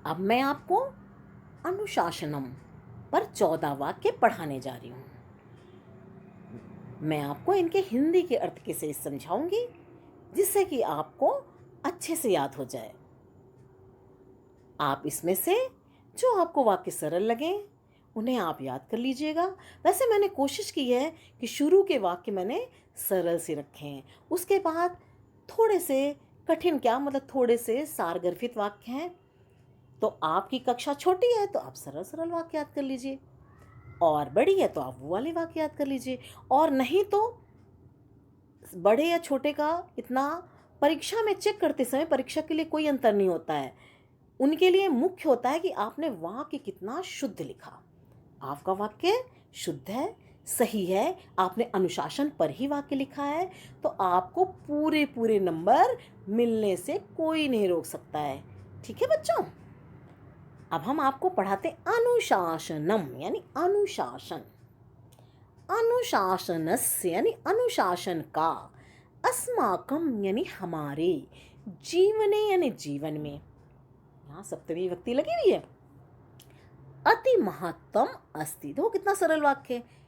अब मैं आपको अनुशासनम पर 14 वाक्य पढ़ाने जा रही हूँ। मैं आपको इनके हिंदी के अर्थ कैसे समझाऊंगी जिससे कि आपको अच्छे से याद हो जाए। आप इसमें से जो आपको वाक्य सरल लगे उन्हें आप याद कर लीजिएगा। वैसे मैंने कोशिश की है कि शुरू के वाक्य मैंने सरल से रखे हैं, उसके बाद थोड़े से कठिन, क्या मतलब थोड़े से सारगर्भित वाक्य हैं। तो आपकी कक्षा छोटी है तो आप सरल सरल वाक्य याद कर लीजिए, और बड़ी है तो आप वो वाले वाक्य याद कर लीजिए। और नहीं तो बड़े या छोटे का इतना परीक्षा में चेक करते समय परीक्षा के लिए कोई अंतर नहीं होता है। उनके लिए मुख्य होता है कि आपने वाक्य कितना शुद्ध लिखा। आपका वाक्य शुद्ध है, सही है, आपने अनुशासन पर ही वाक्य लिखा है, तो आपको पूरे पूरे नंबर मिलने से कोई नहीं रोक सकता है। ठीक है बच्चों, अब हम आपको पढ़ाते अनुशासनम यानी अनुशासन। अनुशासनस्य यानी अनुशासन का, अस्माकम यानी हमारे, जीवने यानी जीवन में, यहाँ सप्तमी विभक्ति लगी हुई है। अति महत्तम अस्ति, देखो कितना सरल वाक्य है।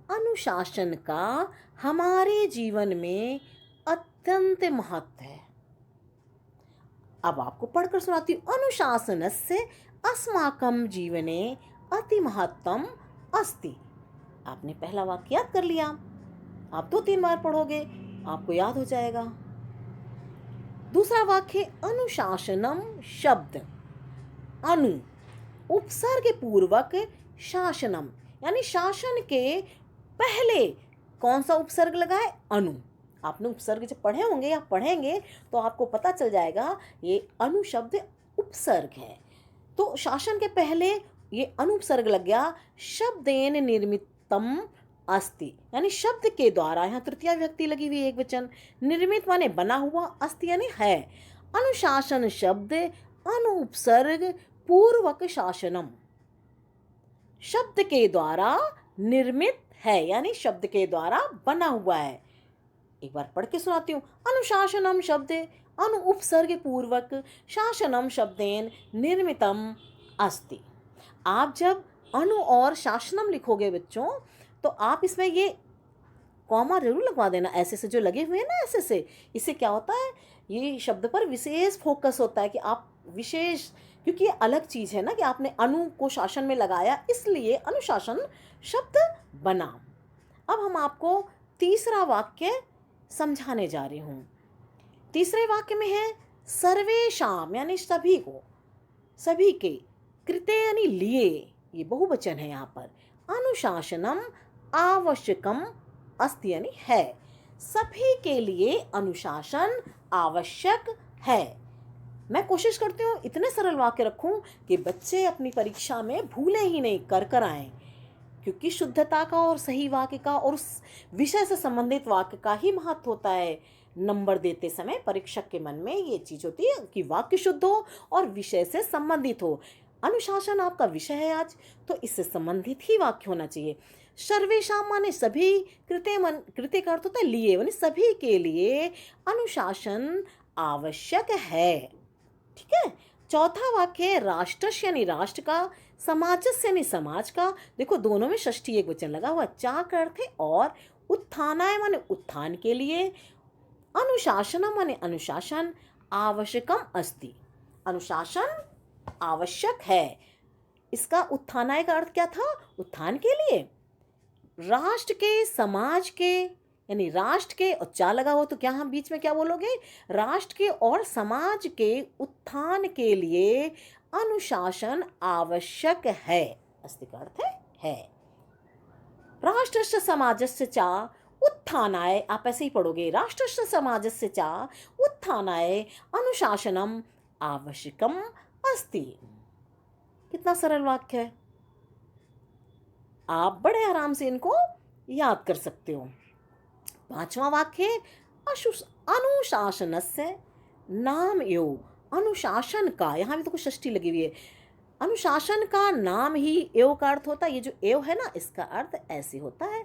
अनुशासन का हमारे जीवन में अत्यंत महत्व है। अब आपको पढ़कर सुनाती हूँ। अनुशासनस्य अस्माकं जीवने अति महत्तम अस्ति। आपने पहला वाक्य याद कर लिया, आप 2-3 बार पढ़ोगे आपको याद हो जाएगा। दूसरा वाक्य अनुशासनम शब्द, अनु उपसर्ग पूर्वक शासनम यानी शासन के पहले कौन सा उपसर्ग लगा है? अनु। आपने उपसर्ग जब पढ़े होंगे या पढ़ेंगे तो आपको पता चल जाएगा ये अनु शब्द उपसर्ग है। तो शासन के पहले ये अनुपसर्ग लग गया। शब्देन निर्मितम अस्ति यानी शब्द के द्वारा, यहाँ तृतीया विभक्ति लगी हुई एक वचन, निर्मित माने बना हुआ, अस्ति यानी है। अनुशासन शब्द अनुपसर्ग पूर्वक शासनम, शब्द के द्वारा निर्मित है यानी शब्द के द्वारा बना हुआ है। एक बार पढ़ के सुनाती हूँ। अनुशासनम शब्द अनु उपसर्ग पूर्वक शासनम शब्देन निर्मितम अस्ति। आप जब अनु और शासनम लिखोगे बच्चों तो आप इसमें ये कॉमा जरूर लगवा देना, ऐसे से जो लगे हुए हैं ना, ऐसे से। इससे क्या होता है, ये शब्द पर विशेष फोकस होता है कि आप विशेष, क्योंकि ये अलग चीज़ है ना कि आपने अनु को शासन में लगाया, इसलिए अनुशासन शब्द बना। अब हम आपको तीसरा वाक्य समझाने जा रही हूँ। तीसरे वाक्य में है सर्वेशाम यानी सभी को, सभी के, कृते यानी लिए, ये बहुवचन है यहाँ पर। अनुशासनम आवश्यकम अस्ति यानी है, सभी के लिए अनुशासन आवश्यक है। मैं कोशिश करती हूँ इतने सरल वाक्य रखूँ कि बच्चे अपनी परीक्षा में भूले ही नहीं, कर कर आएँ, क्योंकि शुद्धता का और सही वाक्य का और उस विषय से संबंधित वाक्य का ही महत्व होता है। नंबर देते समय परीक्षक के मन में ये चीज़ होती है कि वाक्य शुद्ध हो और विषय से संबंधित हो। अनुशासन आपका विषय है आज, तो इससे संबंधित ही वाक्य होना चाहिए। सर्वेशाम माने सभी, कृते का अर्थ होता है लिए, यानी सभी के लिए अनुशासन आवश्यक है। ठीक है। चौथा वाक्य राष्ट्रस्य यानी राष्ट्र का, समाजस्य यानी समाज का। देखो दोनों में षष्ठी एक वचन लगा हुआ, चा का अर्थ है और, उत्थानाय माने उत्थान के लिए, अनुशासनम माने अनुशासन, आवश्यकम अस्ति अनुशासन आवश्यक है। इसका उत्थानाय का अर्थ क्या था? उत्थान के लिए। राष्ट्र के, समाज के, यानी राष्ट्र के और चा लगा हो तो क्या हम बीच में क्या बोलोगे? राष्ट्र के और समाज के उत्थान के लिए अनुशासन आवश्यक है। अस्ति का अर्थ है। राष्ट्रस्य समाजस्य चा उत्थानाय, आप ऐसे ही पढ़ोगे, राष्ट्रस्य समाजस्य चा उत्थानाय अनुशासनम आवश्यकम अस्ति। कितना सरल वाक्य है, आप बड़े आराम से इनको याद कर सकते हो। पांचवा वाक्य अनुशासनस्य नाम एव, अनुशासन का, यहाँ भी तो कुछ षष्ठी लगी हुई है। अनुशासन का नाम ही एव का अर्थ होता है, ये जो एव है ना इसका अर्थ ऐसे होता है,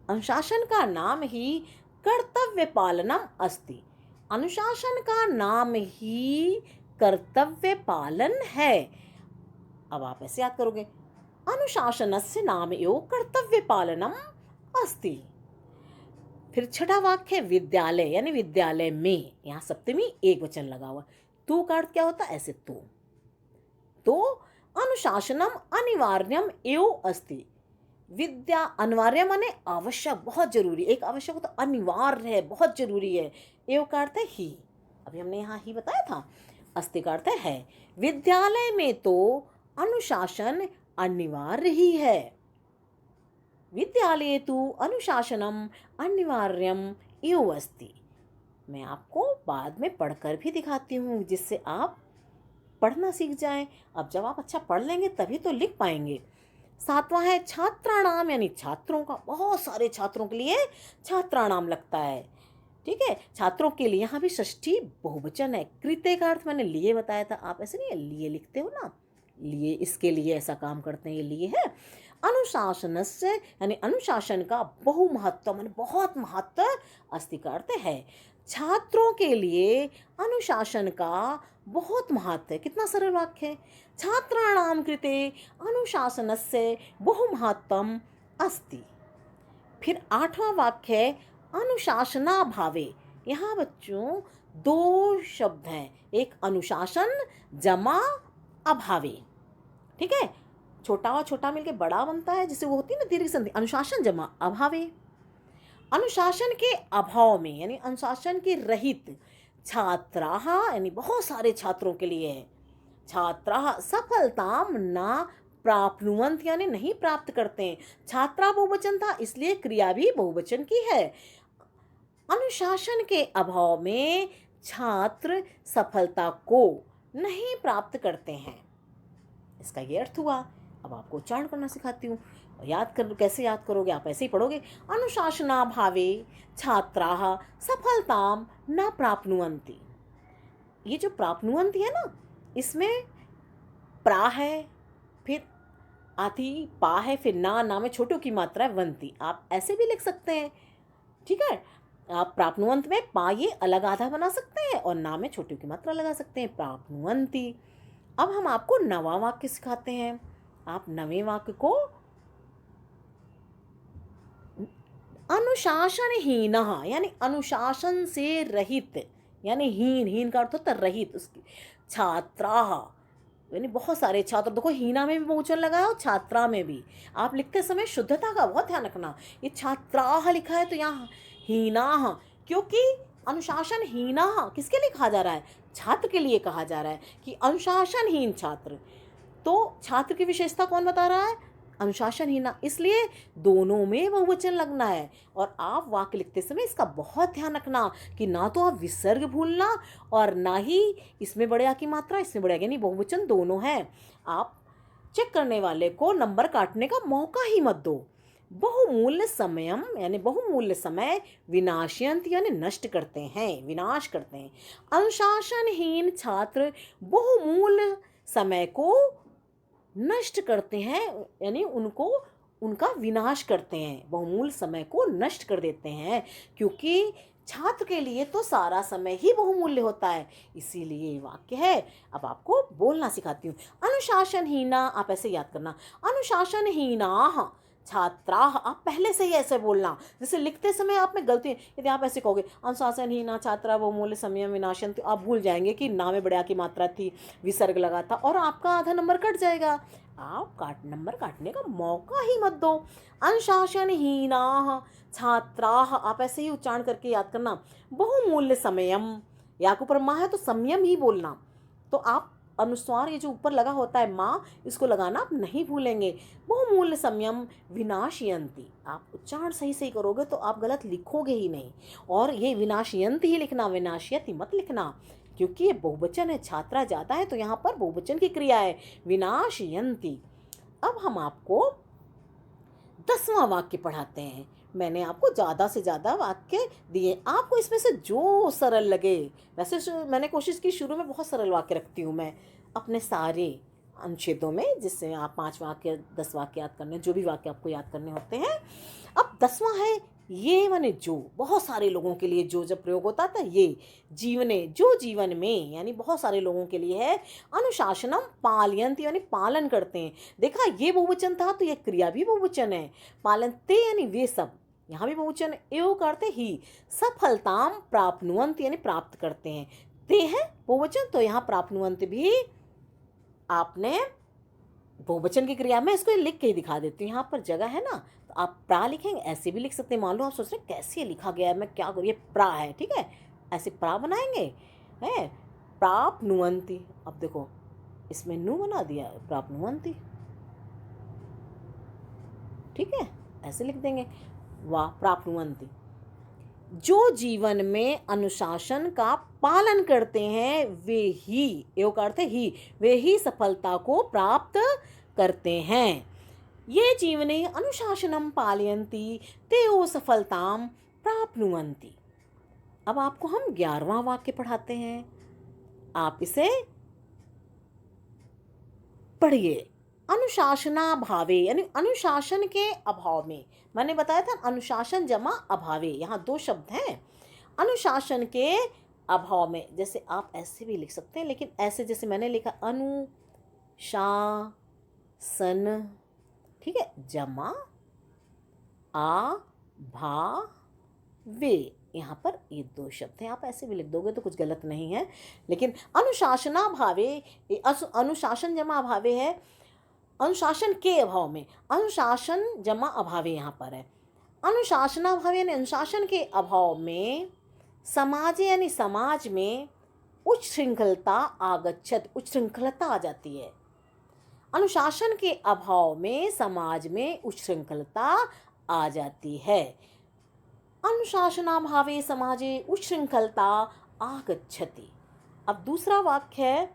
अनुशासन का नाम ही कर्तव्य पालनम अस्ति। अनुशासन का नाम ही कर्तव्य पालन है। अब आप ऐसे याद करोगे, अनुशासनस्य नाम एव कर्तव्य पालनम अस्ति। फिर छठा वाक्य है विद्यालय, यानी विद्यालय में, यहाँ सप्तमी एक वचन लगा हुआ। तू का अर्थ क्या होता है, ऐसे तो अनुशासनम अनिवार्यम एव अस्ति। विद्या अनिवार्य माने आवश्यक, बहुत जरूरी, एक आवश्यक हो तो अनिवार्य है, बहुत जरूरी है। एव का अर्थ है ही, अभी हमने यहाँ ही बताया था। अस्ति का अर्थ है। विद्यालय में तो अनुशासन अनिवार्य ही है। विद्यालये तु अनुशासनम अनिवार्यम एव अस्ति। मैं आपको बाद में पढ़कर भी दिखाती हूँ, जिससे आप पढ़ना सीख जाएं। अब जब आप अच्छा पढ़ लेंगे तभी तो लिख पाएंगे। सातवां है छात्राणाम, यानी छात्रों का, बहुत सारे छात्रों के लिए छात्राणाम लगता है। ठीक है, छात्रों के लिए यहाँ भी षष्ठी बहुवचन है। कृत्य का अर्थ मैंने लिए बताया था, आप ऐसे नहीं लिए लिखते हो ना, लिए, इसके लिए ऐसा काम करते हैं, ये लिए है। अनुशासनस्य यानी अनुशासन का बहुमहत्व माने बहुत महत्व, अस्ति का अर्थ है। छात्रों के लिए अनुशासन का बहुत महत्व है। कितना सरल वाक्य है, छात्राणाम कृते अनुशासनस्य बहुमहत्वम अस्ति। फिर आठवां वाक्य है अनुशासनाभावे। यहाँ बच्चों दो शब्द हैं, एक अनुशासन जमा अभावे। ठीक है, छोटा और छोटा मिलके बड़ा बनता है, जिसे वो होती है ना दीर्घ संधि, अनुशासन जमा अभावे। अनुशासन के अभाव में यानी अनुशासन के रहित, छात्राः यानी बहुत सारे छात्रों के लिए है। छात्राः सफलताम ना प्राप्नुवन्ति यानी नहीं प्राप्त करते हैं। छात्रा बहुवचन था, इसलिए क्रिया भी बहुवचन की है। अनुशासन के अभाव में छात्र सफलता को नहीं प्राप्त करते हैं, इसका ये अर्थ हुआ। अब आपको उच्चारण करना सिखाती हूँ, याद कर, कैसे याद करोगे, आप ऐसे ही पढ़ोगे। अनुशासनाभावे छात्राः सफलताम न प्राप्नुवन्ति। ये जो प्राप्नुवन्ति है ना, इसमें प्रा है, फिर आती पा है, फिर ना में छोटों की मात्रा है, वंती। आप ऐसे भी लिख सकते हैं। ठीक है, आप प्राप्नुवंत में पा ये अलग आधा बना सकते हैं और ना में छोटों की मात्रा लगा सकते हैं, प्राप्नुवन्ति। अब हम आपको नवा वाक्य सिखाते हैं। आप नवे वाक्य को अनुशासनहीनः यानी अनुशासन से रहित, यानी हीन का अर्थ होता है रहित, उसकी छात्राः यानी बहुत सारे छात्र। देखो हीना में भी बहुवचन लगा है और छात्रा में भी। आप लिखते समय शुद्धता का बहुत ध्यान रखना। ये छात्राः लिखा है तो यहाँ हीनाः, क्योंकि अनुशासनहीनाः किसके लिए कहा जा रहा है, छात्र के लिए कहा जा रहा है कि अनुशासनहीन छात्र। तो छात्र की विशेषता कौन बता रहा है, अनुशासनहीना, इसलिए दोनों में बहुवचन लगना है। और आप वाक्य लिखते समय इसका बहुत ध्यान रखना कि ना तो आप विसर्ग भूलना और ना ही इसमें बड़े आ की मात्रा, इसमें बड़े आ यानी बहुवचन दोनों हैं। आप चेक करने वाले को नंबर काटने का मौका ही मत दो। बहुमूल्य समयम यानी बहुमूल्य समय विनाशयंत यानी नष्ट करते हैं, विनाश करते हैं। अनुशासनहीन छात्र बहुमूल्य समय को नष्ट करते हैं, यानी उनका विनाश करते हैं, बहुमूल्य समय को नष्ट कर देते हैं। क्योंकि छात्र के लिए तो सारा समय ही बहुमूल्य होता है, इसीलिए ये वाक्य है। अब आपको बोलना सिखाती हूँ। अनुशासनहीना, आप ऐसे याद करना, अनुशासनहीनाः छात्राः। आप पहले से ही ऐसे बोलना, जैसे लिखते समय आप में गलती, यदि आप ऐसे कहोगे अनुशासनहीना छात्रा बहुमूल्य समय विनाशन, तो आप भूल जाएंगे कि ना में बड़े आ की मात्रा थी, विसर्ग लगा था और आपका आधा नंबर कट जाएगा। आप नंबर काटने का मौका ही मत दो। अनुशासनहीनाः छात्राः, आप ऐसे ही उच्चारण करके याद करना। बहुमूल्य समयम, या के ऊपर माँ है तो संयम ही बोलना। तो आप अनुस्वार ये जो ऊपर लगा होता है माँ, इसको लगाना आप नहीं भूलेंगे। बहुमूल्य समयम विनाशयंती, आप उच्चारण सही सही करोगे तो आप गलत लिखोगे ही नहीं। और ये विनाशयंती ही लिखना, विनाशयति मत लिखना, क्योंकि ये बहुवचन है, छात्रा ज़्यादा है तो यहाँ पर बहुवचन की क्रिया है, विनाशयंती। अब हम आपको 10वां वाक्य पढ़ाते हैं। मैंने आपको ज़्यादा से ज़्यादा वाक्य दिए, आपको इसमें से जो सरल लगे, वैसे मैंने कोशिश की शुरू में बहुत सरल वाक्य रखती हूँ मैं अपने सारे अनुच्छेदों में, जिससे आप 5 वाक्य 10 वाक्य याद करने, जो भी वाक्य आपको याद करने होते हैं। अब 10वां है ये माने जो, बहुत सारे लोगों के लिए जो जब प्रयोग होता था ये जीवने, जो जीवन में यानी बहुत सारे लोगों के लिए है। अनुशासनम पालयन्ति यानी पालन करते हैं। देखा ये बहुवचन था तो ये क्रिया भी बहुवचन है। पालनते यानी वे सब, यहाँ भी बहुवचन एव करते ही। सफलताम प्राप्नुवन्ति यानी प्राप्त करते हैं। ते है बहुवचन तो यहाँ प्राप्नुवन्त भी आपने बहुवचन की क्रिया में इसको लिख के ही दिखा देती हूँ। यहाँ पर जगह है ना तो आप प्रा लिखेंगे, ऐसे भी लिख सकते हैं। मान लो आप सोच रहे हैं कैसे लिखा गया है, मैं क्या करूँ, ये प्रा है, ठीक है, ऐसे प्रा बनाएंगे है। प्राप्नुवन्ति, अब देखो इसमें नु बना दिया, प्राप्नुवन्ति, ठीक है, ऐसे लिख देंगे। वाह, प्राप्नुवन्ति, जो जीवन में अनुशासन का पालन करते हैं वे ही, एवं का अर्थ है ही, वे ही सफलता को प्राप्त करते हैं। ये जीवने अनुशासनम पालयन्ति तेओ सफलताम प्राप्नुवन्ति। अब आपको हम 11वां वाक्य पढ़ाते हैं, आप इसे पढ़िए। अनुशासनाभावे यानी अनुशासन के अभाव में, मैंने बताया था अनुशासन जमा अभावे, यहाँ दो शब्द हैं। अनुशासन के अभाव में, जैसे आप ऐसे भी लिख सकते हैं, लेकिन ऐसे जैसे मैंने लिखा अनुशासन, ठीक है, जमा आ भा वे, यहाँ पर ये दो शब्द हैं। आप ऐसे भी लिख दोगे तो कुछ गलत नहीं है, लेकिन अनुशासनाभावे, अनुशासन जमा अभावे है, अनुशासन के अभाव में, अनुशासन जमा अभावे यहाँ पर है। अनुशासनाभावे यानी अनुशासन के अभाव में, समाज यानी समाज में उच्च श्रृंखलता आगच्छत, उच्च श्रृंखलता आ जाती है। अनुशासन के अभाव में समाज में उच्च श्रृंखलता आ जाती है। अनुशासनाभावे समाजे उच्च श्रृंखलता आगच्छति। अब दूसरा वाक्य है,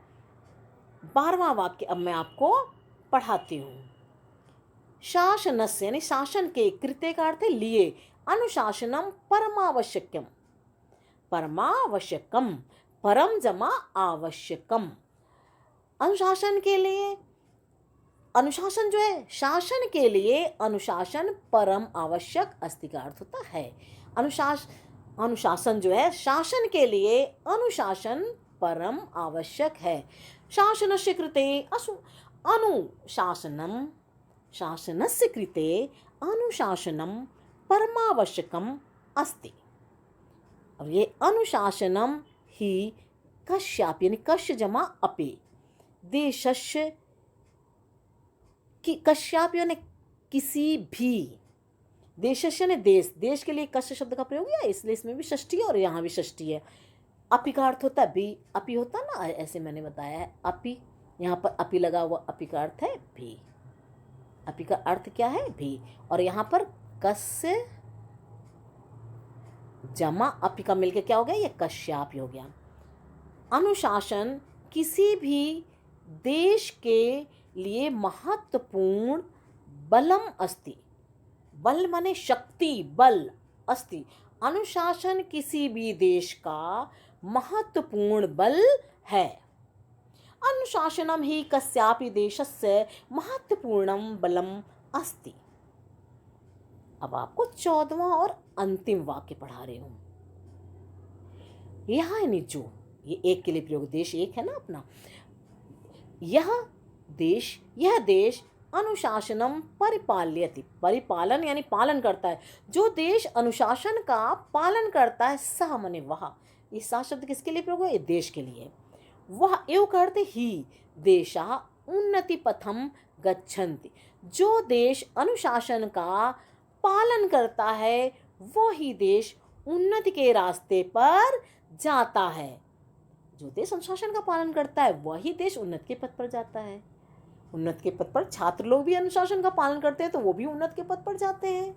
12वां वाक्य अब मैं आपको पढ़ाती हूँ। शासनस्य यानी शासन के, कृत्य का अर्थ है लिए, अनुशासनम परमावश्यकम, परमावश्यकम, परम जमा आवश्यकम, अनुशासन के लिए, अनुशासन जो है शासन के लिए, अनुशासन परम आवश्यक अस्ति का अर्थ होता है। अनुशासन जो है शासन के लिए, अनुशासन परम आवश्यक है। शासनस्य कृते अनुशासनम, शासनस्य कृते अनुशासनम परमावश्यकम अस्ति। और ये अनुशासनम ही कस्यापि यानी कस्य जमा अपि, देशस्य कि कश्याप यानी किसी भी, देशस्य ने देश, देश के लिए कश्य शब्द का प्रयोग है, इसलिए इसमें भी षष्ठी है और यहाँ भी षष्ठी है। अपि का अर्थ होता है भी, अपि होता ना, ऐसे मैंने बताया है अपि, यहाँ पर अपि लगा हुआ, अपि का अर्थ है भी, अपि का अर्थ क्या है भी, और यहाँ पर कस्य जमा अपि का मिलकर क्या हो गया, ये कश्यापि हो गया। अनुशासन किसी भी देश के लिए महत्वपूर्ण बलम अस्ति, बल माने शक्ति, बल, अस्ति, अनुशासन किसी भी देश का महत्वपूर्ण बल है। अनुशासनम ही कस्यापि देशस्य महत्वपूर्णम बलम अस्ति। अब आपको 14वां और अंतिम वाक्य पढ़ा रही हूं। यह यानी जो, ये एक के लिए प्रयोग, देश एक है ना अपना, यह देश अनुशासनम परिपाल्यति, परिपालन यानी पालन करता है। जो देश अनुशासन का पालन करता है, सह मने वह, ये सा शब्द किसके लिए प्रयोग है, ये देश के लिए। वह एव करते ही देशा उन्नति पथम गच्छन्ति, जो देश अनुशासन का पालन करता है वही देश उन्नति के रास्ते पर जाता है। जो देश अनुशासन का पालन करता है वही देश उन्नति के पथ पर जाता है। उन्नति के पथ पर छात्र लोग भी अनुशासन का पालन करते हैं तो वो भी उन्नति के पथ पर जाते हैं।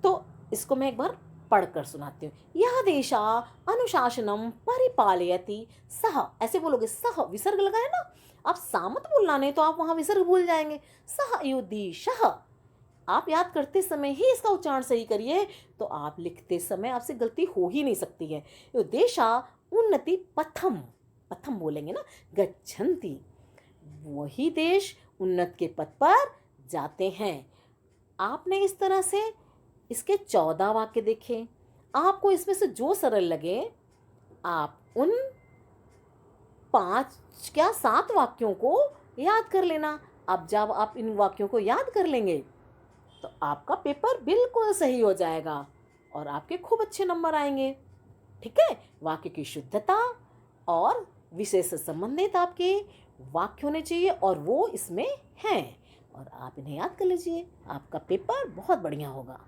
तो इसको मैं एक बार पढ़कर सुनाती हूँ। यह देशा अनुशासनम परिपालयति सह, ऐसे बोलोगे, सह विसर्ग लगा है ना, आप सामत बोलना नहीं तो आप वहां विसर्ग भूल जाएंगे। सह युदिशः, आप याद करते समय ही इसका उच्चारण सही करिए, तो आप लिखते समय आपसे गलती हो ही नहीं सकती है। देशा उन्नति पथम, पथम बोलेंगे ना, गच्छन्ति, वही देश उन्नत के पथ पर जाते हैं। आपने इस तरह से इसके 14 वाक्य देखें। आपको इसमें से जो सरल लगे आप उन 5 क्या 7 वाक्यों को याद कर लेना। अब जब आप इन वाक्यों को याद कर लेंगे तो आपका पेपर बिल्कुल सही हो जाएगा और आपके खूब अच्छे नंबर आएंगे। ठीक है, वाक्य की शुद्धता और विषय से संबंधित आपके वाक्य होने चाहिए और वो इसमें हैं और आप इन्हें याद कर लीजिए, आपका पेपर बहुत बढ़िया होगा।